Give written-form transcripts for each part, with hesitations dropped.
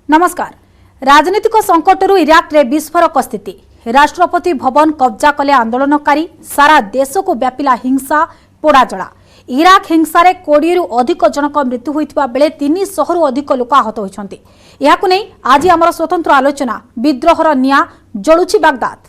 नमस्कार। राजनीतिक संकटरू इराक रे विस्फोरक स्थिति। राष्ट्रपति भवन कब्जा कले आंदोलनकारी। सारा देश को व्यापिला हिंसा पोड़ाजला। इराक हिंसारे 20 रु अधिक जनक मृत्यु होइतिबा बेले 300 रु अधिक लोक आहत होइछन्ति। याकु नै आज आमर स्वतंत्र आलोचना। विद्रोहर निया जळुछि बागदाद।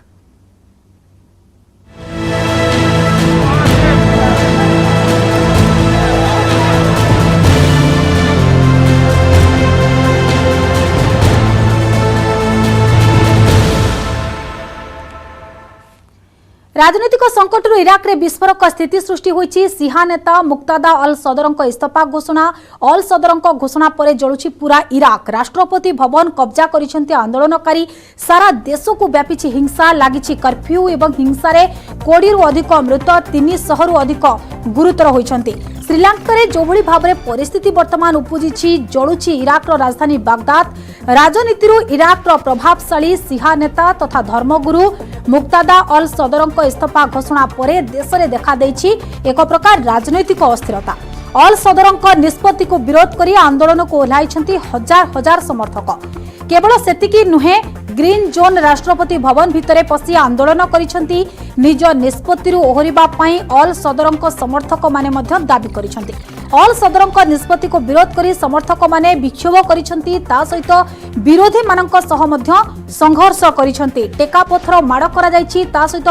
राजनीतिक संकटरू इराक रे विस्फोरक स्थिति सृष्टि होइछि। सिहा नेता मुक्तादा अल सदरଙ୍କ इस्तीफा घोषणा। अल सदरଙ୍କ घोषणा परे जळुछि पूरा इराक। राष्ट्रपति भवन कब्जा करिसेंति आंदोलनकारी। सारा देश को व्यापिछि हिंसा। लागिछि कर्फ्यू एवं हिंसा रे 20 रु अधिक मृत 300 रु अधिक गुरुतर होइछन्ति। श्रीलंका रे जोभଳି भाबरे परिस्थिति वर्तमान उपजिछि। जळुछि इराक रो राजधानी बागदाद। राजनीतिरू इराक रो प्रभावशाली सिहा नेता तथा धर्मगुरु मुक्तादा अल सदरଙ୍କ इस्तीफा घोषणा परे देश में देखा देछि एक प्रकार राजनैतिक अस्थिरता। अल सदरଙ୍କ निष्पत्ति को विरोध करी आंदोलन को ओह्लाइछन्ति हजार हजार समर्थक। केवल सेतिकी नुहे, ग्रीन जोन राष्ट्रपति भवन भितरे पसी आंदोलन करिछन्ति। निज निष्पत्ति ओहरिबा पई अल सदरଙ୍କ समर्थक माने मध्य दाबी करिछन्ति। अल सदरଙ୍କ निष्पत्ति को विरोध करी समर्थक माने विक्षोभ करिछन्ति। ता सहित विरोधी मानक सह मध्य संघर्ष करिछन्ति। टेका पत्थर माड़ करा जायछि। ता सहित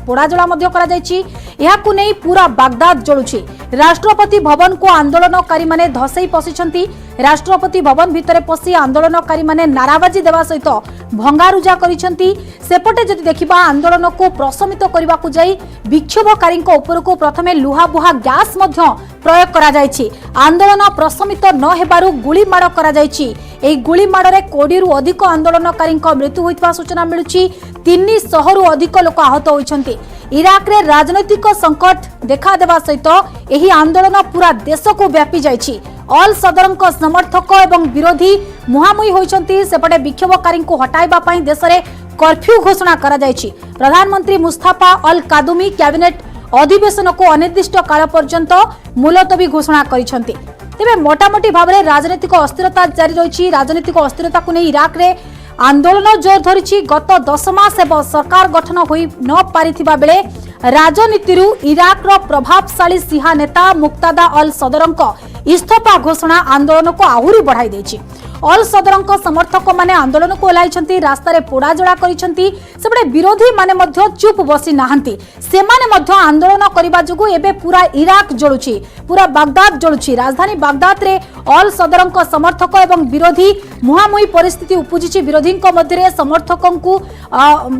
पोड़ाजला मध्य करा जायछि। एहाकु नै पूरा बागदाद जळुछि। राष्ट्रपति भवन को आंदोलनकारी माने धसई पसिछन्ति। राष्ट्रपति भवन भितरे पसी आंदोलनकारी माने नाराबाजी देवा सहित भंगारुजा करिछन्ति। सेपटे जदि देखिबा आंदोलन को प्रशमित करबा को जाई विक्षोभकारी उपर को प्रथमे लुहाबुहा गैस मध्य प्रयोग करा जायछि। आंदोलन प्रशमित न हेबारु गुली माड़ करा जायछि। एई गुली माड़रे 20 रु अधिक आंदोलनकारी मृत्यु होइतबा सूचना मिलुछि। 300 रु अधिक लोक आहत होइछन्ति। इराक रे राजनैतिक संकट देखा देवा सहित एही आंदोलन पूरा देश को व्यापी जायछि। अल सदरଙ୍କ समर्थक एवं विरोधी मुहामुही होइछन्ति। सेपटे विक्षोभकारी को हटाइबा पई देश रे कर्फ्यू घोषणा करा जायछि। प्रधानमंत्री मुस्तफा अल कादुमी कैबिनेट अधिवेशन को अनिर्दिष्ट काल पर्यंत मुलतवी घोषणा करिछन्ति। तेबे मोटामोटी भाबरे राजनीतिक अस्थिरता जारी रहिछि। राजनीतिक अस्थिरता को नै इराक रे आंदोलन जोर धरिछि। गत 10 मास हेब सरकार गठन होई न पारिथिबा बेले राजनीतिरू इराक रो प्रभावशाली सिहा नेता मुक्तादा अल सदरଙ୍କ इस्तीफा घोषणा आंदोलन को आहुरी बढ़ाई देछि। अल सदरଙ୍କ समर्थक माने आंदोलन को ओह्लाइछन्ति। रास्ता रे पोड़ाजड़ा करिछन्ति। सेबडे विरोधी माने मध्य चुप बसी नाहंती। सेमाने मध्य आंदोलन करिबा जुगु एबे पूरा इराक जळुछि। पूरा बागदाद जळुछि। राजधानी बागदाद रे अल सदरଙ୍କ समर्थक एवं विरोधी मुहामुही परिस्थिति उपजिछि। विरोधीଙ୍କ मध्य रे समर्थकଙ୍କୁ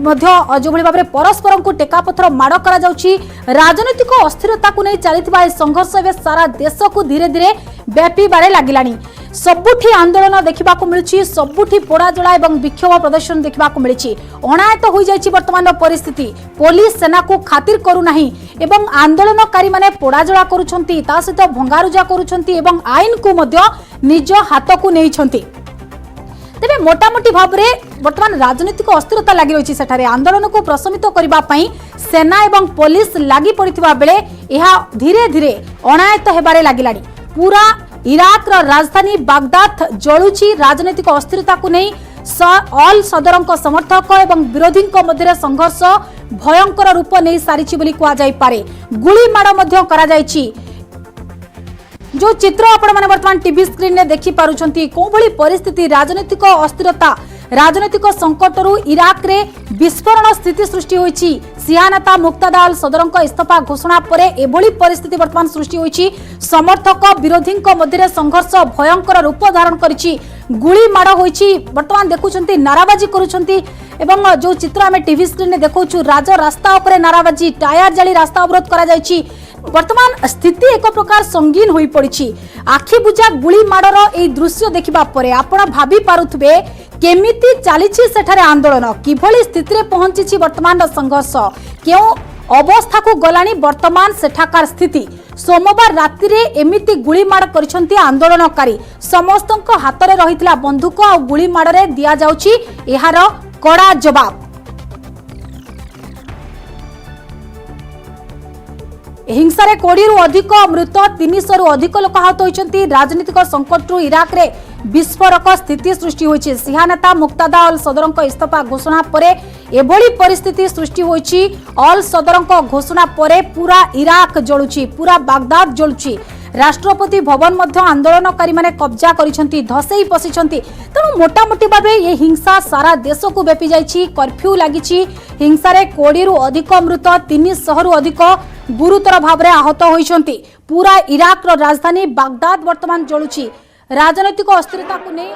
मध्य जोभଳି भाबरे परस्परଙ୍କୁ टेका पत्थर माड़ करा जाउछि। राजनीतिक अस्थिरता को नै चलिथिबा ए संघर्ष एबे सारा देश को धीरे धीरे व्यापी बारे लागिलानी। सबुठी आंदोलन देखा मिलुछि। सबुठी पोड़ाजला एवं विक्षोभ प्रदर्शन देखा मिलुछि। अणायत हो जाइछि वर्तमान परिस्थिति। पुलिस सेना को खातिर करू नाही एवं आंदोलनकारी माने पोड़ाजला करूछन्ति। ता सहित भंगारुजा करूछन्ति एवं आईन को मध्य निज हाथ को नेइछन्ति। तेबे मोटामोटी भाबरे वर्तमान राजनीतिक अस्थिरता लागि रहिछि। सेठारे आंदोलन को प्रशमित करिबा पई सेना एवं पुलिस लागि पड़िथिबा बेले एहा धीरे धीरे अणायत हेबारे लागिलानी। पूरा इराक रो राजधानी बागदाद जळुछि। राजनीतिक अस्थिरता को नै अल सदरଙ୍କ समर्थक एवं विरोधी मध्य संघर्ष भयंकर रूप नहीं सारिछि बोली कुआ जाई पारे। गुली माड़ मध्य करा जायछि। जो चित्र आपण माने वर्तमान टीवी स्क्रीन ने देखि पारुछन्ति कोभଳି परिस्थिति राजनीतिक अस्थिरता राजनीतिक संकटरू इराक रे विस्फोरण स्थिति सृष्टि होइछि। सिहा नेता मुक्तादा अल सदरଙ୍କ इस्तीफा घोषणा परे एभଳି परिस्थिति वर्तमान सृष्टि होइछि। समर्थक विरोधीଙ୍କ मध्य संघर्ष भयंकर रूप धारण करिछि। गुली माड़ होइछि। वर्तमान देखुछन्ति नाराबाजी करूछन्ति एवं जो चित्र आमे टीवी स्क्रीन ने देखौछु राज रास्ता उपरे नाराबाजी टायर जाली रास्ता अवरोध करा जायछि। वर्तमान स्थिति एक प्रकार संगीन होई पड़िछि। आखि बुझा गुली माड़र ए दृश्य देखिबा परे आपण भाबी पारुथबे केमिति चालिछि सेठारे आंदोलन, किभଳି स्थिति रे पहुंचिछि वर्तमान संघर्ष, केउ अवस्था को गलानी वर्तमान सेठाकार स्थिति। सोमवार राति रे एमिति गुली माड़ करिसंती आंदोलनकारी। समस्तक हाथ रे रहितला बंदूक आ गुली माड़ रे दिया जाउछि एहार कड़ा जवाब। हिंसारे 20 रु अधिक मृत 300 रु अधिक लोक आहत होइछन्ति। राजनीतिक संकटरू इराक रे विस्फोरक स्थिति सृष्टि होइछि। सिहा नेता मुक्तादा अल सदरक इस्तीफा घोषणा पर एभली परिस्थिति सृष्टि होइछि। अल सदरक घोषणा पर पूरा इराक जळुछि, पूरा बागदाद जळुछि। राष्ट्रपति भवन मध्य आंदोलनकारी माने कब्जा करिसेंती, धसई पसिसेंती। तेणु मोटामोटी भाबे ये हिंसा सारा देश को व्यापी जाइछि। कर्फ्यू लागिछि। हिंसारे 20 रु अधिक मृत, 300 रु अधिक गुरुतर भाव आहत होइसेंती। पूरा इराक रो राजधानी बागदाद वर्तमान जळुछि। राजनैतिक अस्थिरता को नहीं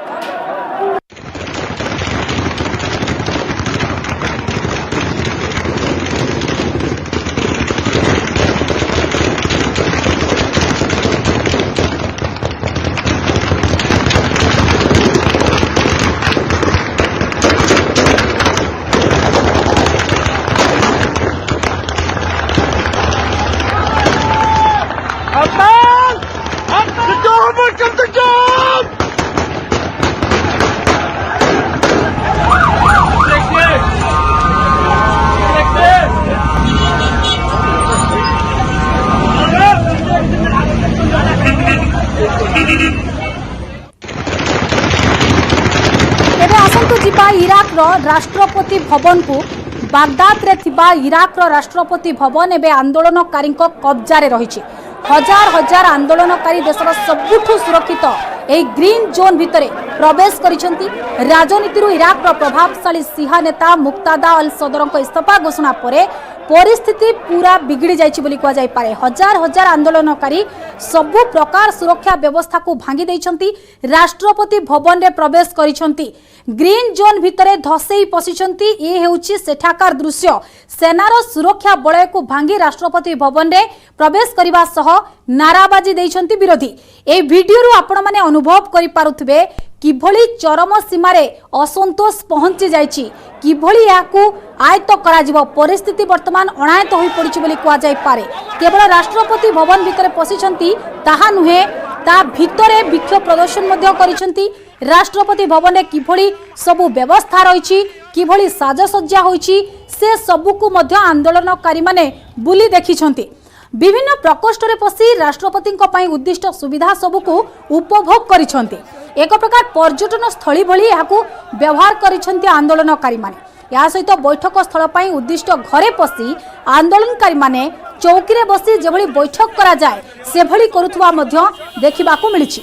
इराक रो राष्ट्रपति भवन को बागदाद रे थिबा इराक रो राष्ट्रपति भवन एबे आंदोलनकारी कब्जा रे रहिछि। हजार हजार आंदोलनकारी देशर सबुठु सुरक्षित ए ग्रीन जोन भितरे प्रवेश करिसेंती। राजनीति रो इराक रो प्रभावशाली सिहा नेता मुक्तादा अल सदरक इस्तीफा घोषणा परे परिस्थिति पूरा बिगड़ी जाइछि बोली कहा जाय पारे। हजार हजार आंदोलनकारी सबु प्रकार सुरक्षा व्यवस्था को भांगी दैछंती। राष्ट्रपति भवन रे प्रवेश करिसेंती। ग्रीन जोन भितरे धसई पसिसेंती। ए हेउछि सेठाकार दृश्य। सेनार सुरक्षा बलय को भांगी राष्ट्रपति भवन रे प्रवेश करबा सह नाराबाजी दैछंती विरोधी। ए वीडियो रु आपण माने अनुभव करि पारुथबे किभली चरम सीमारे असंतोष पहुंची जाइछि, किभली याकू आयत्त कराजिबो। परिस्थिति वर्तमान अणायत होई पड़िछि बोली कहा जाय पारे। केवल राष्ट्रपति भवन भितरे पसिछंती ताहा नुहे, ता भितरे विक्षोभ प्रदर्शन मध्य करिछंती। राष्ट्रपति भवन रे किभली सबु व्यवस्था रहिछि, किभली साजसज्जा होइछि, से सबुकु मध्य आंदोलनकारी माने बुली देखिछंती। विभिन्न प्रकोष्ठ रे पसी राष्ट्रपति उद्दिष्ट सुविधा सबुकु उपभोग करिछंती। एक प्रकार पर्यटन स्थली भली याकू व्यवहार करिछंती आंदोलनकारी माने। या सहित बैठक स्थल पई उद्दिष्ट घरे पसी आंदोलनकारी माने चौकी रे बसी जेभली बैठक करा जाय सेभली करुथुवा मध्य देखिबाकू मिलिछि।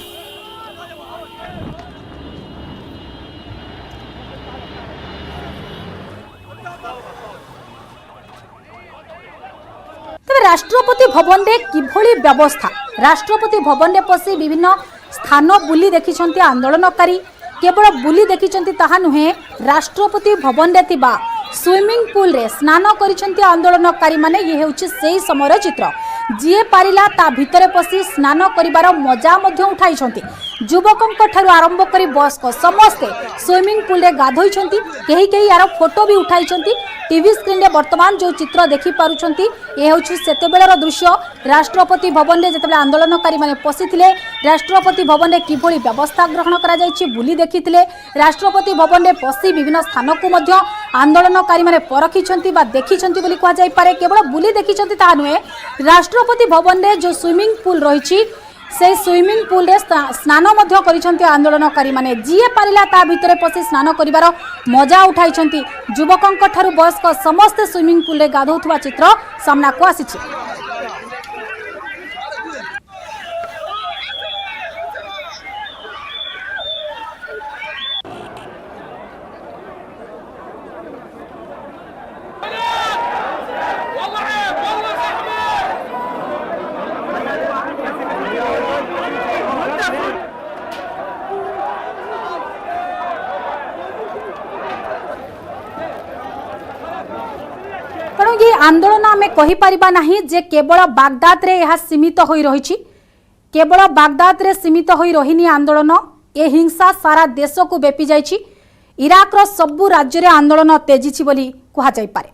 राष्ट्रपति भवन रे किभली व्यवस्था, राष्ट्रपति भवन रे पसी विभिन्न स्थान बुली देखिछंती आंदोलनकारी। केवल बुली देखिछंती ताहा नुहे, राष्ट्रपति भवन रे थिबा स्विमिंग पूल रे स्नान करिछंती आंदोलनकारी माने। ये हेउछि सेही समयर चित्र। जिए पारिला ता भितरे पसी स्नान करिवार मजा मध्य उठाइछंती। युवकंक ठारु आरंभ करी बयस्क समस्ते स्विमिंग पूल रे गाधोइछंती। केही केही यार फोटो भी उठाइछंती। टीवी स्क्रीन रे वर्तमान जो चित्र देखि पारुछंती ए हेउछि सेतेबेलर दृश्य। राष्ट्रपति भवन रे जेतेबेले आंदोलनकारी माने पसिथिले, राष्ट्रपति भवन रे किभली व्यवस्था ग्रहण करा जायछि बुली देखिथिले। राष्ट्रपति भवन रे पसी विभिन्न स्थान को मध्य आंदोलनकारी माने परखिछंती बा देखिछंती बोली कहा जाय पारे। केवल बुली देखिछंती ता नुहे, राष्ट्रपति भवन रे जो स्विमिंग पूल रहिछि से स्विमिंग पूल रे स्नान मध्य करिछंती आंदोलनकारी माने। जिए पारिला ता भितरे पसी स्नान करिवार मजा उठाइछंती। युवकंक ठारु बयस्क समस्त स्विमिंग पूल रे गाधौथुवा चित्र सामना को आसिछि। तेणु ये आंदोलन आम कहीपर ना जे केवल बागदाद रे यह सीमित हो रही। केवल बागदाद रे सीमित हो रही आंदोलन। ए हिंसा सारा देश को व्यापी जाइछि। इराक रो सबु राज्य रे आंदोलन तेजिछि बोली कहा जाय पारे।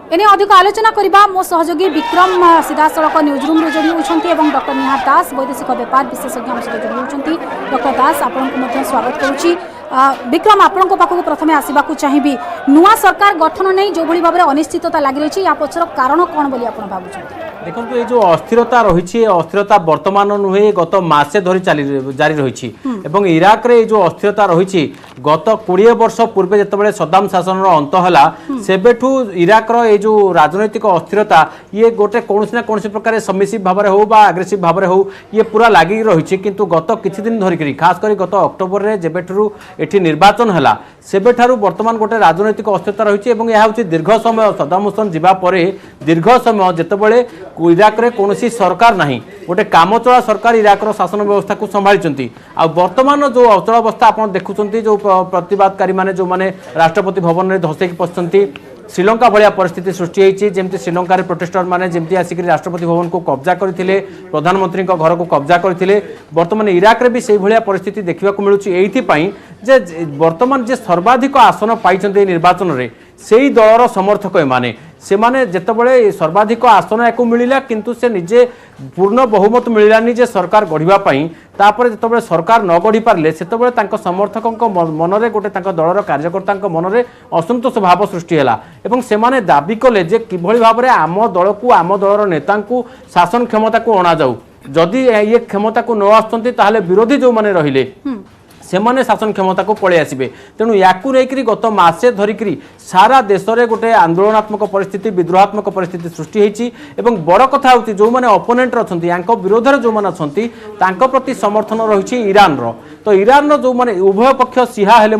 एने अधिक आलोचना करबा मो सहयोगी विक्रम सीधासड़क न्यूज रूम रे जोड़ी होछंती एवं डॉक्टर निहार दास वैदेशिक व्यापार विशेषज्ञ हम सहित जोड़ी होछंती। डॉक्टर दास आपन को मध्य स्वागत करूची। विक्रम आपण पाखक प्रथम आसवाक चाहिए नुआ सरकार गठन नहीं जो भाव में अनिश्चितता लगी रही या पछर कारण कौन बोली आपण भावुछन्ति? देखो ये जो अस्थिरता रही अस्थिरता वर्तमान नुहे गत मासे धरी जारी रही इराक रे जो अस्थिरता रही गत 20 वर्ष पूर्वे जिते सद्दाम शासन अंत है सेबेठू इराक ये जो राजनैतिक अस्थिरता ये गोटे कौन ना कौन प्रकार सबमिसिव भाव हो आग्रेसिव भाव हो ये पूरा लगी रही किंतु गत किछि दिन धरिक खासकर गत अक्टोबर में जेबेठू एठी निर्वाचन है सेबेठारू वर्तमान गोटे राजनैतिक अस्थिरता रही दीर्घ समय सद्दाम हुसैन जीवा परे दीर्घ समय जितेबाला इराक रे कौनसी सरकार नहीं गोटे कामचला सरकार इराक शासन व्यवस्था को संभाली वर्तमान जो अचलावस्था आप देखुं जो प्रतिवादकारी माने जो माने राष्ट्रपति भवन में धसैक पशुंट श्रीलंका भाया परिस्थिति सृष्टि होती जमी श्रीलंकार प्रोटेस्टर मैंने जमी आसिक राष्ट्रपति भवन को कब्जा करते प्रधानमंत्री घर को कब्जा करते बर्तमान इराक रे भी से भाया परिस्थिति देखा मिलूँ ये बर्तमान जे सर्वाधिक आसन पाई निर्वाचन में से ही दलर समर्थक एमाने से माने जितेबाला सर्वाधिक आसन या मिलला किंतु से निजे पूर्ण बहुमत मिलानी जे सरकार गढ़ापी तापर जिते सरकार न गढ़ी पारे से समर्थकों मनरे गोटे दलर कार्यकर्ता मनरे असंतोष भाव सृष्टि है एवं से माने दाबी कले जे किभली भाव में आम दल को आम दलर नेता शासन क्षमता को अणा जाऊ जदि ये क्षमता को न आसुंती ताहले विरोधी जो माने रहिले सेमाने शासन क्षमता को पलि आसबे तेणु या गत मासे धरिक सारा देश में गोटे आंदोलनात्मक परिस्थिति विद्रोहात्मक परिस्थिति सृष्टि होती बड़ कथा हूँ जो मैंने अपोनेंट अच्छा विरोध जो मैंने अच्छा प्रति समर्थन रही ईरान तो ईरान जो मैंने उभय पक्ष सिहा हेले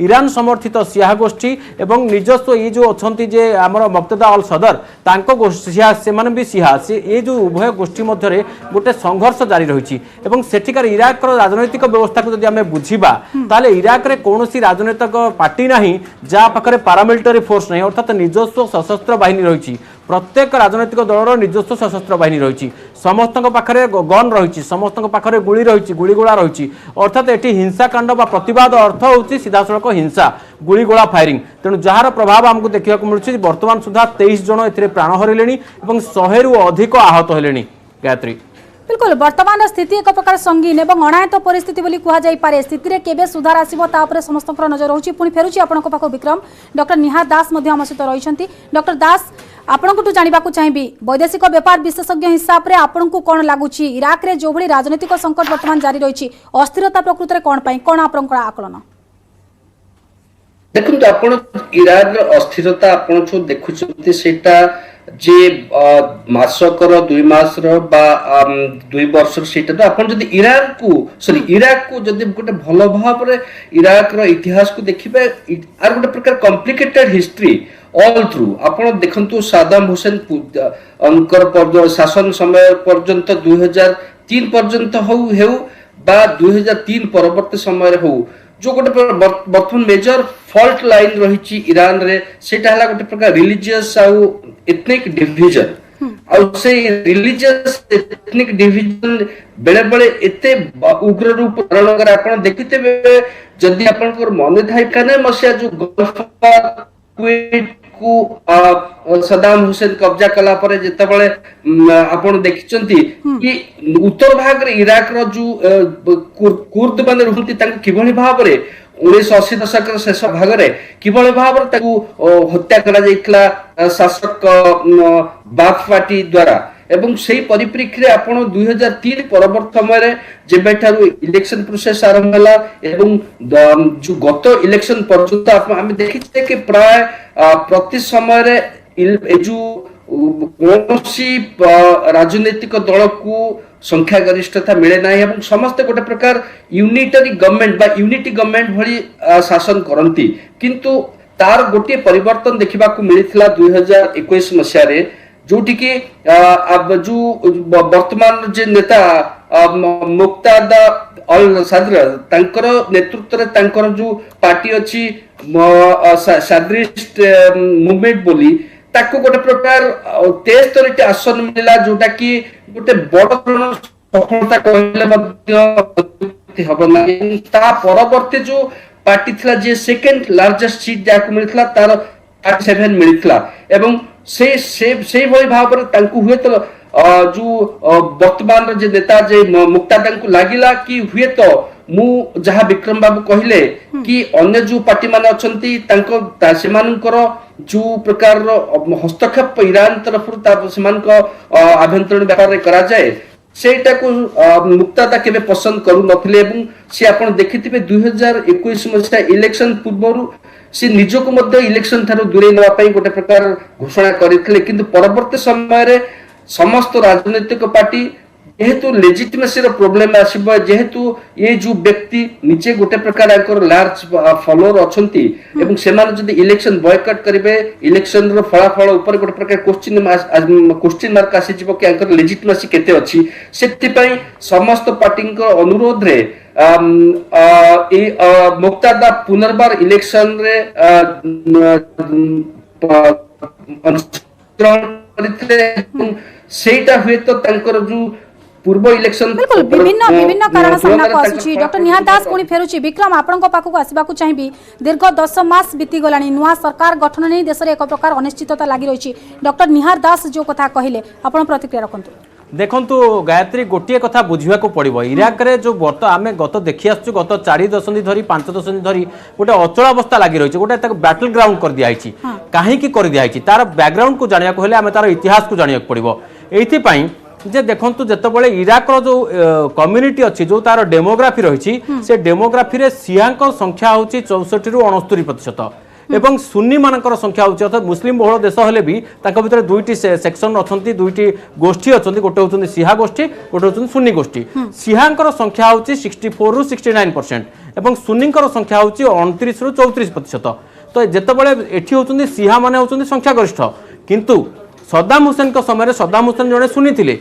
ईरान समर्थित सिहा गोष्ठी एवं निजस्व ये जो अच्छा जे आमर मुक्तदा अल सदर सिहा से भी सिहा से ये जो उभय गोष्ठी मध्य गोटे संघर्ष जारी रही सेठिकार इराक राजनैतिक व्यवस्था को जब बुझा ताले इराक रे कौन राजनैतिक पार्टी नहीं जहाँ पाखे पारामिलिटारी फोर्स नहीं अर्थात निजस्व सशस्त्र बाहिनी रही प्रत्येक राजनैतिक दलर निजस्व सशस्त्र बाहिनी रही समस्त पाखे गन रही समस्त पाखे गुली रही गुड़गोला रही अर्थात ये हिंसाकांड प्रतिवाद अर्थ हूँ सीधा सड़क हिंसा गुड़गोला फायरिंग तेणु जार प्रभाव आमको देखा मिलूँ बर्तमान सुधा 23 जन ए प्राण हरले 100 रु अधिक आहत हेले। गायत्री बिल्कुल वर्तमान स्थिति एक प्रकार संगीन एवं अनायत परिस्थिति बोली कहा जाई पारे स्थिति रे केबे सुधार आसीबो ता उपरे समस्त नजर रहउची पुनी फेरुची आपनको पाखो विक्रम डॉक्टर निहार दास मध्ये हम सहित रहिसंती डॉक्टर दास आपनको चाहिए चाहिए वैदेशिक व्यापार विशेषज्ञ हिसाब से आपको कौन लगुच इराक रे जो भली राजनीतिक संकट वर्तमान जारी रही अस्थिरता प्रकृत में कौन आपन आकलन देखो आप इरान अस्थिरता आप जो देखुं सेटा जे मासकर 2 मास बा 2 वर्ष सेटा तो आपन जदि ईरान को सॉरी इराक को जदि गोटे भल भाव रे इराक रो इतिहास को देखिबे आर गोटे प्रकार कॉम्प्लिकेटेड हिस्ट्री ऑल थ्रू आपन देखंतु सद्दाम हुसैन अंकर शासन समय पर्यंत 2003 पर्यंत हेउ बा 2003 परवर्ती समय हो जो गोटे बर्तमान मेजर फॉल्ट लाइन रही ईरान रे सेटा हला गोटे प्रकार रिलीजियस आउ एथनिक डिविजन आउ से रिलीजियस एथनिक डिविजन बेले बेले एते उग्र रूप धारण कर आपण देखिते जदि आपण को मन थाई काने मसिया जो गल्फ क्वेट को सद्दाम हुसैन कब्जा कला परे जेतेबेले आपण देखिचंती कि उत्तर भाग रे इराक रो जो कुर्द माने रहंती तांको किभली भाव रे 1980 दशक शेष भाग रे किभली भाव रे ताकू हत्या करा जाइतला शासक बाथ पार्टी द्वारा एवं सेही परिप्रेक्षी रे आपण 2003 परवर्ती समय रे जेबेठारु इलेक्शन प्रोसेस आरंभ हला एवं जो गत इलेक्शन पर्यंत हम देखिछे कि प्राय प्रति समय रे जो कौनसी राजनीतिक दल को संख्या गरिष्ठता मिले ना एवं समस्त गोटे प्रकार यूनिटरी गवर्नमेंट बा यूनिटी गवर्नमेंट भली शासन करंती किंतु तार गोटे परिवर्तन देखा मिलता 2021 मसीह रे जोटी की जो वर्तमान जे नेता मुक्तादा अल सदर तांकर नेतृत्व रे तांकर जो पार्टी अछि सादरिस्ट मूवमेंट बोली ताको गोटे प्रकार 73 आसन मिला जोटा कि गोटे बड़ सफलता कहले मध्य हबना ता परवर्ती जो पार्टी थिला जे सेकंड लार्जेस्ट सीट जाको मिलथला तार 87 मिलथला एवं से भली भाव रे तांको हुए तो जो वर्तमान जे नेता जे मुक्ता तांको लागिला कि हुए तो मु जहाँ विक्रम बाबू कहले कि अन्य जो पार्टी माने अछंती सेमानकर जो प्रकार हस्तक्षेप ईरान तरफ सेमानक आभ्यंतरीण व्यापार करा जाए सेटा को मुक्तादा केबे पसंद करू नथिले एवं से आपण देखिथिबे 2021 मसिया इलेक्शन पूर्वरु से निजको मध्य इलेक्शन थारो दूरे नवा पई गोटे प्रकार घोषणा करिथिले किंतु परवर्ती समय रे समस्त राजनीतिक पार्टी जेहेतु लेजिटिमेसी प्रोब्लेम आसीबो जेहेतु ये जो व्यक्ति निचे गोटे प्रकार लार्ज फॉलोअर अछंती एवं सेमान जदि इलेक्शन बॉयकॉट करिवे इलेक्शन रो फलाफल ऊपर गोटे प्रकार क्वेश्चन मार्क आसी जिवो कि आंकर लेजिटिमेसी केते अछि सेति पई समस्त पार्टी को अनुरोध रे मुक्तादा पुनर्बार इलेक्शन रे सेटा हुए तो तांकर जो पूर्व इलेक्शन बिल्कुल विभिन्न कारण सामना को आसुची डॉक्टर निहार दास पुणी फेरुची विक्रम आपनक पाखक आसीबाकू चाहिबी दीर्घ 10 मास बीती गलानी नुआ सरकार गठन नै देश रे एक प्रकार अनिश्चितता लागि रहिची डॉक्टर निहार दास जो कथा कहिले आपण प्रतिक्रिया रखंतु देखंतु गायत्री गोटे कथा बुझिबा को पड़िबो इराक रे जो आमे गत देखि आसछु गत 4 दशंधि धरी 5 दशंधि धरी गोटे अचल अवस्था लागि रहिची गोटे तक बैटल ग्राउंड कर दिया आइची काहे की कर दिया आइची तार बैकग्राउंड को जानिया को हेले आमे तार इतिहास को जानिया पड़िबो एथि पई जे देखंतु जेतबेले इराक रो जो कम्युनिटी अछि जो तार डेमोग्राफी रहिची से डेमोग्राफी रे सियाक संख्या होची 64 रु 69% एवं सुन्नी मानकर संख्या होची अर्थात मुस्लिम बहुल देश हेले भी ताको भितर दुईटी सेक्शन अछंती दुईटी गोष्ठी अछंती गोटे होचंती सिहा गोष्ठी गोटे होचंती सुन्नी गोष्ठी सिहांकर संख्या होची 64 रु 69% एवं सुन्नीकर संख्या होची 29 रु 34%। तो जेतबेले एठी होचंती सिहा माने होचंती संख्या गरिष्ठ किंतु सद्दाम हुसैन को समय सद्दाम हुसैन जने सुनी थिले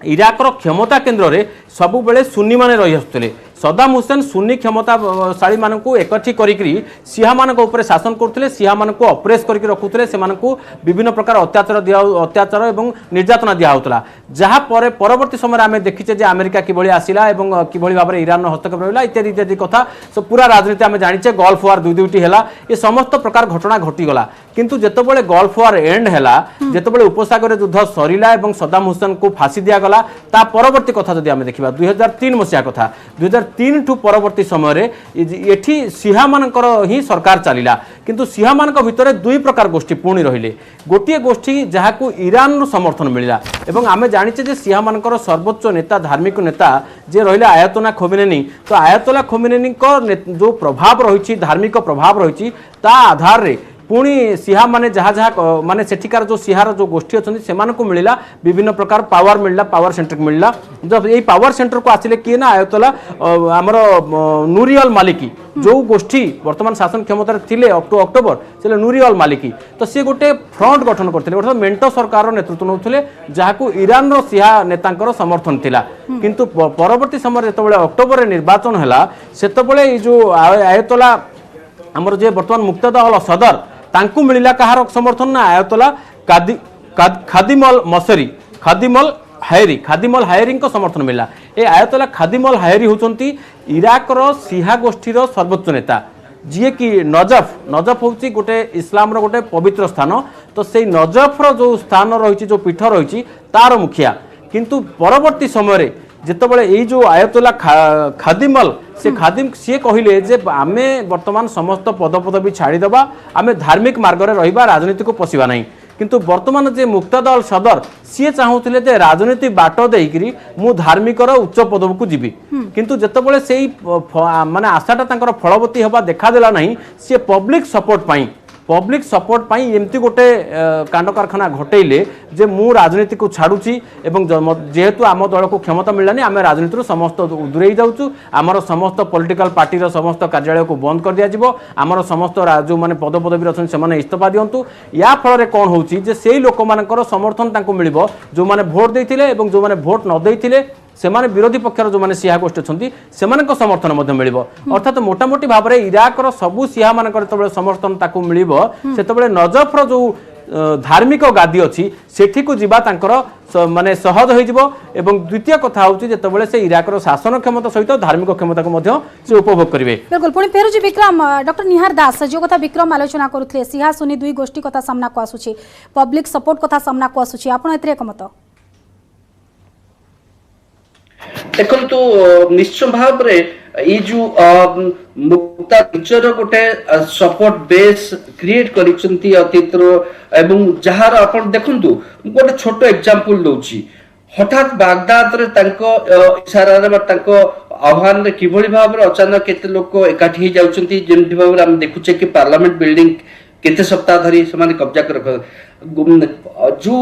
इराक रो क्षमता केंद्र रे सबु बेले सुन्नी माने रहि आसुतले सद्दाम हुसैन सुन्नी क्षमताशाली मानकु एकठी करिकरी सिहा मानक ऊपर शासन करथले सिहा मानकु ऑपरेस करके रखुतले से मानकु विभिन्न प्रकार अत्याचार एवं निर्यातना दिया होतला जहा परे परवर्ती समय आमे देखिचे जे अमेरिका किभଳି आसिला एवं किभଳି भाबरे ईरान हस्तक्षेप रहिला इत्यादि इत्यादि कथा पूरा राजनीति आमे जानिचे गल्फ वार दुईटी हेला ये समस्त प्रकार घटना घटी गला किंतु जेतबेले गल्फ वार एंड हेला जेतबेले उपसागर युद्ध सरिला एवं सद्दाम हुसैन को फांसी दिया गला ता परवर्ती कथा जदि आमे देखिबा 2003 मसिया कथा 2003 ठू परवर्ती समय एठी सिहा मानकर ही सरकार चलिला किंतु सिहा मानक भितरे दुई प्रकार गोष्ठी पुणी रहिले गोटे गोष्ठी जहाकू ईरान रो समर्थन मिलिला एवं आमे जानिचे जे सिहा मानकर सर्वोच्च नेता धार्मिक नेता जे रहिले आयतोला खोमेनी तो आयतोला खोमेनी को जो प्रभाव रही धार्मिक प्रभाव रही ता आधार रे पुणी सिहा माने जहाँ जहाँ माने सेठिकार जो सिहार जो गोष्ठी अच्छी से मिलला विभिन्न प्रकार पावर मिलला पावर सेंटर मिलला जब यही पावर सेंटर को आसिले किए ना आयतोला आमर नूरी अल मालिकी जो गोष्ठी वर्तमान शासन क्षमता थिले अप टू अक्टोबर से नूरी अल मालिकी तो सी गोटे फ्रंट गठन करथिले अर्थात मेंटो सरकार नेतृत्व नौथिले जहाकू ईरान रो सिहा नेतांकर समर्थन थिला किंतु परवर्ती समय जेतबेले अक्टोबर रे निर्वाचन हला सेतबेले ई जो आयतोला हमर जे वर्तमान मुक्तादा अल सदर तांकु मिलिला कहार समर्थन ना आयतोला खादिमल मसरी खादिमल हायरी को समर्थन मिला ए आयतोला खादिमल हायरी होचंती इराक रो सिहा गोष्ठी रो सर्वोच्च नेता जी कि नजफ होची गोटे इस्लाम रो गोटे पवित्र स्थान तो से नजफ रो जो स्थान रही जो पीठ रही तार मुखिया किंतु परवर्ती समय जितेबाला यही जो आयतोला खादिमल से खादिम सी कहले जे आमे वर्तमान समस्त पदपदवी छाड़ीदबा आमे धार्मिक मार्ग रे रहिबा राजनीति को पशिबा नहीं किंतु वर्तमान जे मुक्तादा अल सदर सी चाहूले जे राजनीति बाट देकरी मु धार्मिक उच्च पदवी को जीवी किंतु जितेबाला से माने आशाटा तांकर फलवती होबा देखा देला नहीं सी पब्लिक सपोर्ट पाई एमती गोटे कांड कारखाना घटेले जे मु राजनीति को छाड़ुची एवं जेहेतु आम दल को क्षमता मिललानी आम राजनीति समस्त दूरे जाऊँ आमर समस्त पॉलिटिकल पार्टी समस्त कार्यालय को बंद कर दिया जिवो आमर समस्त जो माने पदपदवी अच्छे से इस्तीफा दिंतु या फल कौन होची जे सेही लोक मानकर समर्थन तांको मिलिबो जो माने भोट देइथिले एवं जो माने भोट न देइथिले सेमाने विरोधी पक्षर जो माने सिहा गोष्ठी अच्छी सेमानक समर्थन मध्य मिलिबो अर्थात मोटामोटी भाव में इराक सबू सिहा मानकर जेतबेले समर्थन ताकू मिलिबो सेतबेले नजफ जो धार्मिक गादी अच्छी सेठी को जीवा तांकर माने सहज हो जिवो एवं द्वितीय कथा होची जेतबेले से इराक शासन क्षमता सहित धार्मिक क्षमता को मध्य से उपभोग करिवे। बिल्कुल पुणी फेरुजी विक्रम डॉक्टर निहार दास जो कथा विक्रम आलोचना करुथले सिहा सुनी दुई गोष्ठी कथा सामना को आसुची पब्लिक सपोर्ट कथा सामना को आसुची आपण एतरे एकमत ଦେଖନ୍ତୁ ନିଶ୍ଚୟ ଭାବରେ ଏଇ ଯୋଉ ମୁକ୍ତା ନିଜର ଗୋଟେ ସପୋର୍ଟ ବେସ୍ କ୍ରିଏଟ କରିଛନ୍ତି ଅତୀତର ଏବଂ ଯାହାର ଆପଣ ଦେଖନ୍ତୁ ମୁଁ ଗୋଟେ ଛୋଟ ଏକ୍ସାମ୍ପଲ ଦଉଛି ହଠାତ୍ ବାଗଦାଦରେ ତାଙ୍କ ଇସାରାରେ ବା ତାଙ୍କ ଆହ୍ୱାନରେ କିଭଳି ଭାବରେ ଅଚାନକ କେତେ ଲୋକ ଏକାଠି ହେଇଯାଉଛନ୍ତି ଯେମିତି ଭାବରେ ଆମେ ଦେଖୁଛେ କି ପାର୍ଲାମେଣ୍ଟ ବିଲ୍ଡିଂ କେତେ ସପ୍ତାହ ଧରି ସେମାନେ କବ୍ଜା କରି ରଖ जो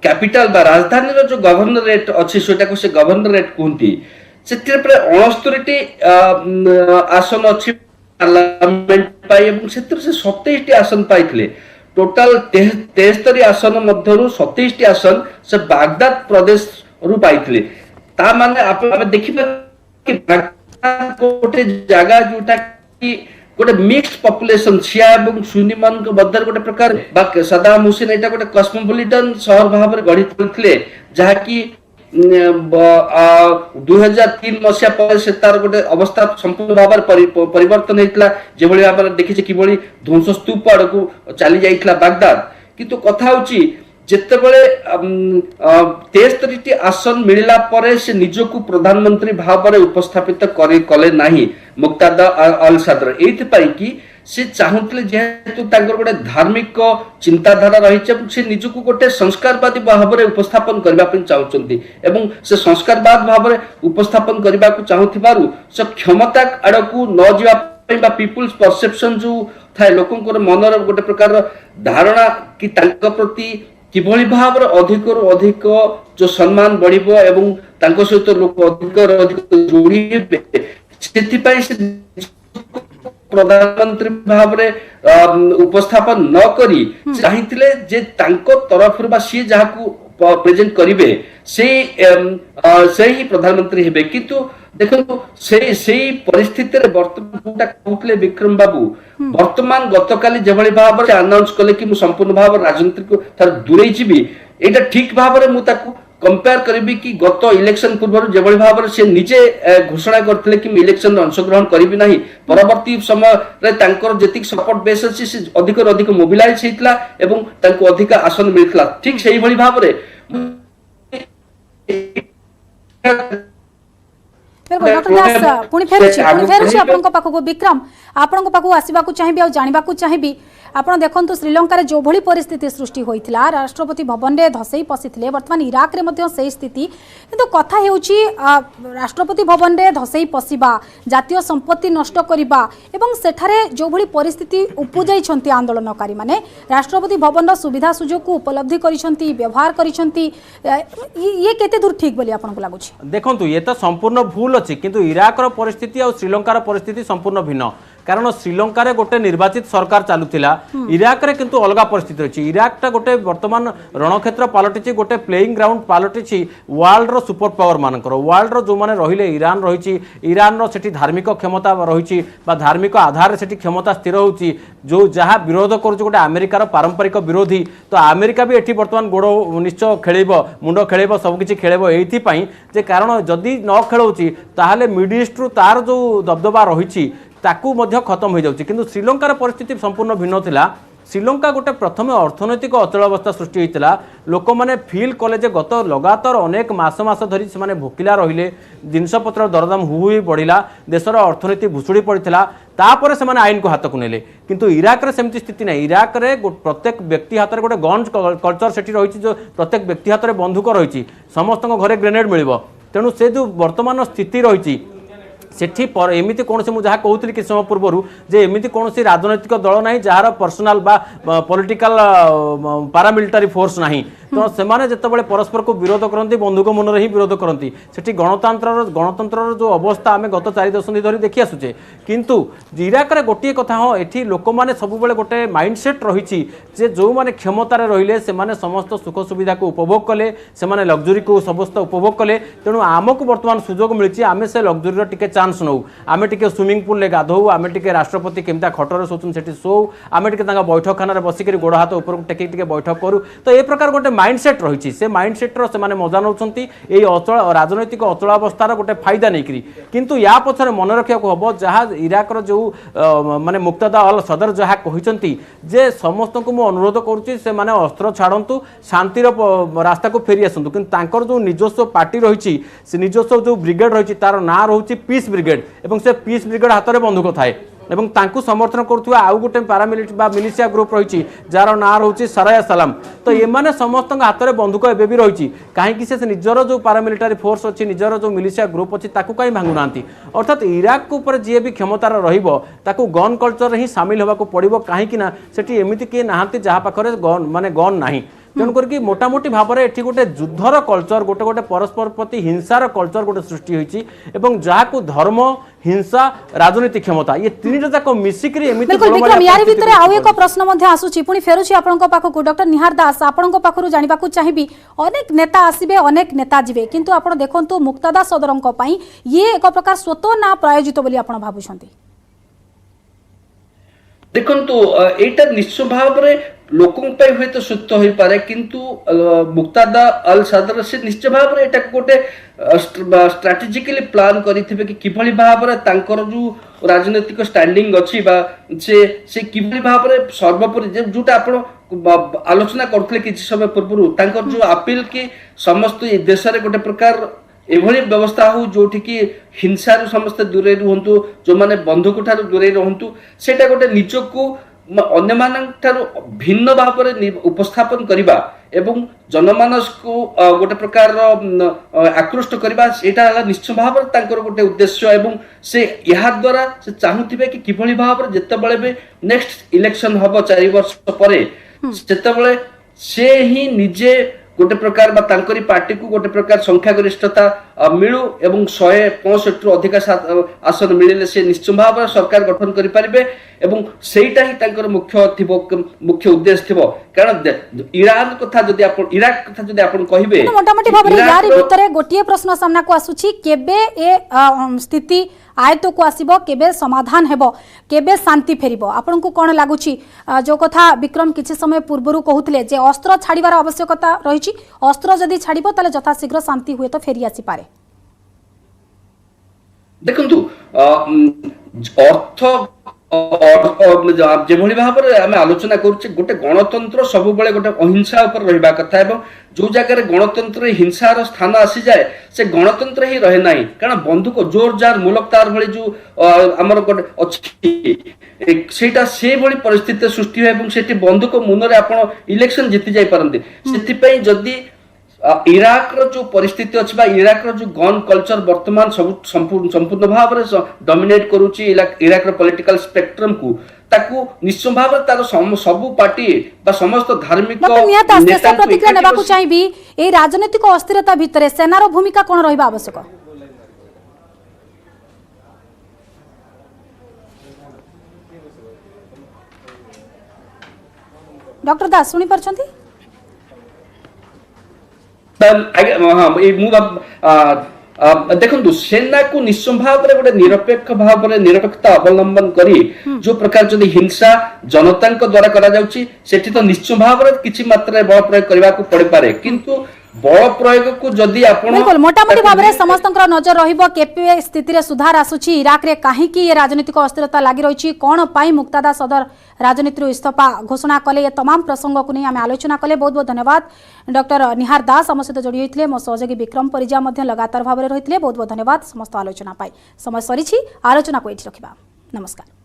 कैपिटल बा राजधानी जो गवर्नरेट अच्छी सेटा को से गवर्नरेट कहती से 69 आसन अच्छी पार्लियामेंट पाई एवं से 27 आसन पाइथिले टोटल 73 आसन मध्यरु 27 आसन से बागदाद प्रदेश रु पाइथिले ता माने आप देखिबा कि बागदाद कोटे जगह जोटा कि गोटे मिक्स पॉपुलेशन शिया एवं सुन्नी मान मध्य गोटे प्रकार सदाम हुसैन एटा गोटे कस्मोपोलिटन शहर भाव में गढ़ी तोड़िथिले जहा कि 2003 मसिया पर से तार गोटे अवस्था संपूर्ण भाव में परिवर्तन होइतला जेभली भाव देखिछे किभली ध्वंस स्तूप आड़कू चली जाइतला बागदाद किंतु कथा होची जेतेबेले 73 आसन मिलला परे से निजकू प्रधानमंत्री भाव में उपस्थापित कले नाही मुक्तादा अल सदर एथि पाई कि से चाहुतले जेहेतु तांकर गोटे धार्मिक चिंताधारा रही से निजकू गोटे संस्कारवादी भाव में उपस्थापन करबा पई चाहुचंती एवं से संस्कारवाद भाव में उपस्थापन करबा को चाहुथिबारु से क्षमता आड़कू न जिबा बा पीपुल्स परसेप्शन जो थाए लोकंकर मनर गोटे प्रकार धारणा कि तांका प्रति किभली भाव अधिक अधिक जो सम्मान बढ़िबो एवं तांको सहित लोक अधिक अधिक जोड़िबे सेथिपाई से प्रधानमंत्री भाव में उपस्थापन न करी चाहिथिले जे तांको तरफ बा सी जहाकू प्रेजेंट करिवे से ही प्रधानमंत्री हेबे किंतु देखो से परिस्थिति रे वर्तमान कहूतले विक्रम बाबू वर्तमान गतकाली जेभली भाव में अनाउंस कले कि मु संपूर्ण भाव राजनीति को थार दूरेई जीबी एटा ठीक भाव में मु ताकू कंपेयर करिबी कि गत इलेक्शन पूर्व जेभली भाव में से निजे घोषणा करथिले कि इलेक्शन रे अंशग्रहण करिबी नाही परवर्ती समय रे तांकर जेतिक सपोर्ट बेस अछि से अधिक अधिक मोबिलाइज हेतला एवं तांको अधिक आसन मिलथला ठीक सेही भली भाव में बिल्कुल डॉक्टर व्यास पुणी फेरुछि आपन को पाखो विक्रम आपन को पाखो आसीबा को चाहिबी आ जानिबा को चाहिबी आपण देखंतु श्रीलंका रे जो भली परिस्थिति सृष्टि होइथिला राष्ट्रपति भवन रे धसई पसिथिले वर्तमान इराक रे मध्ये सेही स्थिति किंतु कथा हेउछि राष्ट्रपति भवन रे धसई पसिबा जातीय संपत्ति नष्ट करिबा एवं सेठारे जो भली परिस्थिति उपजाई छंती आंदोलनकारी माने राष्ट्रपति भवन रो सुविधा सुजोग को उपलब्धि करिसंती व्यवहार करिसंती ये केते दूर ठीक बोली आपन को लागुछि देखंतु ये तो संपूर्ण भूल अछि किंतु इराक रो परिस्थिति और श्रीलंका रो परिस्थिति संपूर्ण भिन्न कारण श्रीलंका रे गोटे निर्वाचित सरकार चालुथिला इराक रे किंतु अलगा परिस्थिति अछि इराक टा गोटे वर्तमान रणक्षेत्र पालटिछि गोटे प्लेइंग ग्राउंड पालटिछि वर्ल्ड रो सुपर पावर मानकर वर्ल्ड रो जो माने रहिले ईरान रहिछि ईरान रो सेठी धार्मिक क्षमता रहिछि बा धार्मिक आधार रे सेठी क्षमता स्थिर होउछि जो जहा विरोध करूछि गोटे अमेरिका रो पारंपरिक विरोधी तो अमेरिका भी एठी वर्तमान गोड़ो निश्चय खेळिबो मुंडो खेळिबो सब किछि खेळिबो एथि पई जे कारण जदी न खेळौछि ताहाले मिड ईस्ट रो तार जो दबदबा रहिछि ताकू मध्य खत्म हो जाउछि किंतु श्रीलंकार परिस्थिति संपूर्ण भिन्न थिला श्रीलंका गोटे प्रथम अर्थनैतिक अचल अवस्था सृष्टि होता लोक मैंने फिल कले जे गत लगातार अनेक मास धरी से भोकिला रहिले जिनपतर दरदाम हुई बढ़िला देशर अर्थनीति भुशुड़ी पड़ता तापर से आईन को हाथ को नेले किंतु इराक रे सेमती स्थिति ना इराक रे प्रत्येक व्यक्ति हाथ में गोटे गन्स कल्चर सेठी रही जो प्रत्येक व्यक्ति हाथ में बंधुक रही समस्त घरे ग्रेनेड मिल तेणु से जो वर्तमान स्थिति रही सेठी पर एमिति कोनसे मु जहा कहउतली कि समय पूर्व जे एमिति कोनसे राजनैतिक दल नाही जहार पर्सनल बा पॉलिटिकल पारामिलिटारी फोर्स नाही तो सेमाने जतबेले परस्पर को विरोध करंती बंधुक मन रे ही विरोध करंती सेठी गणतंत्र जो अवस्था आमे गत 4 दशंधि धरि देखि आसुचे किंतु इराक रे गोटिए कथा हो एठी लोक माने सब बेले गोटे माइंडसेट रहिछि जे जो माने क्षमता रे रहिले से माने समस्त सुख सुविधा को उपभोग कले से माने लग्जरी को समस्त उपभोग कले तेणु आमको वर्तमान सुजोग मिलछि आमे से लग्जरी रो टिके चांस नौ आमे टिके स्विमिंग पूल ले गाधो आमे टिके राष्ट्रपति केमता खटर सोचुन सेठी सो आमे टिके तांगा बैठक खाना रे बसिकरी गोड़ हाथ ऊपर टेकी टिके बैठक करू तो ए प्रकार गोटे माइंडसेट रही से माइंडसेट से मजा नौ अचल राजनैतिक अचलावस्थार गोटे फायदा नहीं किंतु या पछरे मन रखा हम जहाँ इराक जो माने मुक्तदा अल सदर जहाँ कहते जे समस्त को मु अनुरोध करुच्ची से माने अस्त्र छाड़ू शांतिर रास्ता को फेरी आसतु कि जो निजस्व पार्टी रही निजस्व जो ब्रिगेड रही तार ना रोचे पीस ब्रिगेड और से पीस ब्रिगेड हाथ में बंदूक थाए एवं तांकु समर्थन करुवा आउ गोटे पारामिलिटारी मिलिशिया ग्रुप रही जार ना रोचे सराया सलाम तो ये माने समस्त हाथ में बंदूक एवं भी रही कहीं से निजर जो पारामिलिटारी फोर्स अच्छी निजर जो मिलिशिया ग्रुप अच्छी कहीं भांगुना अर्थात इराक उपर जी भी क्षमतार रही गन कल्चर ही सामिल होगा पड़ो कहीं एमती किए नहांती जहाँ पाखे गन माने गन ना तेणुक मोटामोटी भाव में ये गोटे युद्धर कल्चर गोटे गोटे परस्पर प्रति हिंसार कल्चर गोटे सृष्टि होती जहाँ धर्म हिंसा राजनीतिक क्षमता ये तीन जाक मिसिक बिल्कुल विक्रम यार भितर आउ एक प्रश्न मध्ये आसुची पुणी फेरुची आपनक पाखकु डॉक्टर निहार दास आपनक पाखरु जानिबाकु चाहिबी अनेक नेता आसीबे अनेक नेता जिवे किंतु आपण देखंतु मुक्तदा सदरंक पई ये एक प्रकार स्वतः ना प्रायोजित बोली आपण भाबुछंती देखंतु एटा निश्चय भाव में लोकों पे हुए तो सुस्त हो पारे किंतु मुक्तदा अल सदर से निश्चय भाव में एटा गोटे स्ट्रेटेजिकली प्लान करिथिबे कि किभली भाव में तांकर जो राजनीतिक स्टैंडिंग अछि बा से किभली भाव में सर्वोपरि जोटा आपण आलोचना करथले किछि समय पूर्व तांकर जो अपील कि समस्त देश रे गोटे प्रकार एभली व्यवस्था हो जोठी कि हिंसा समस्त दूरे रुहंतु जो माने बंधुक ठारू दूरे रहंतु सेटा गोटे निजको अन्य मानठारू भिन्न भाव में उपस्थापन करिबा एवं जनमानस को गोटे प्रकार आकृष्ट करबा सेटा निश्चय भाव में तांकर गोटे उद्देश्य एवं से या द्वारा से चाहूथिबे कि किभली भाव में जेतेबेले भी नेक्स्ट इलेक्शन हबो 4 वर्ष परे जेतेबेले से ही निजे गोटे प्रकार बा तांकरी पार्टी को गोटे प्रकार संख्यागरिष्ठता मिलू एवं 165 रु अधिक आसन मिले से निश्चय भाव सरकार गठन करि परिबे एवं सेटा ही तांकर मुख्य उद्देश्य थिबो कारण ईरान कथा जदि आपण इराक कथा जदि आपण कहिबे मोटामोटी भाव में यार भितर गोटिए प्रश्न सामना को आसुची केबे ए स्थिति आयत को आसीबो केबे समाधान हेबो केबे शांति फेरिबो आपन को कोन लागुची जो कथा विक्रम किछि समय पूर्वरु कहउतले जे अस्त्र छाड़ीबार आवश्यकता रहिछि अस्त्र जदि छाड़ीबो ताले यथा शीघ्र शांति हुए तो फेरी आसी पारे देखंतु अर्थ जेभली भाव में आम आलोचना करुचे गोटे गणतंत्र सब बेले गोटे अहिंसा उपर रहिबा कथा एवं जो जगह गणतंत्र हिंसार स्थान आसी जाए से गणतंत्र ही रहे नहीं कारण बंधुक जोर जार मुलक तार भली जो आमर गोटे अच्छी सेटा से भली परिस्थिति सृष्टि हुए एवं सेठी बंधुक मुनरे आपण इलेक्शन जीति जाई पारंती सेति जदि इराक रो जो परिस्थिति अछि बा इराक रो जो गन कल्चर वर्तमान सब संपूर्ण भाव में डोमिनेट करूची इराक रो पॉलिटिकल स्पेक्ट्रम को ताकू निश्चय भाव में तार सब पार्टी बा समस्त धार्मिक नेता प्रतिक्रिया नेबाकू चाहिबी ए राजनीतिक अस्थिरता भितरे सेनार भूमिका कोन रहिबा आवश्यक डॉक्टर दास सुनी परछंती देखो सेना को निश्चय भाव में गोटे निरपेक्ष भाव में निरपेक्षता अवलंबन करी जो प्रकार जदि हिंसा जनता द्वारा करा जाउची सेठी तो निश्चय भाव में किछि मात्रा बल प्रयोग करबा को पड़े पारे किंतु बल प्रयोग को जदि आपण बिल्कुल मोटामोटी भाव में समस्तंकर नजर रहिबो केपे स्थिति रे सुधार आसुची इराक रे काहे कि ये राजनीतिक अस्थिरता लागि रहिची कोन पाई मुक्तदा सदर राजनीति इस्तीफा घोषणा कले ये तमाम प्रसंग को नहीं आम आलोचना कले बहुत बहुत धन्यवाद डॉक्टर निहार दास आम सहित जोड़ी होते मो सहयोगी विक्रम परिजा लगातार भाव में रही बहुत बहुत धन्यवाद समस्त आलोचना पाई समय सरी आलोचना को ये रखा नमस्कार।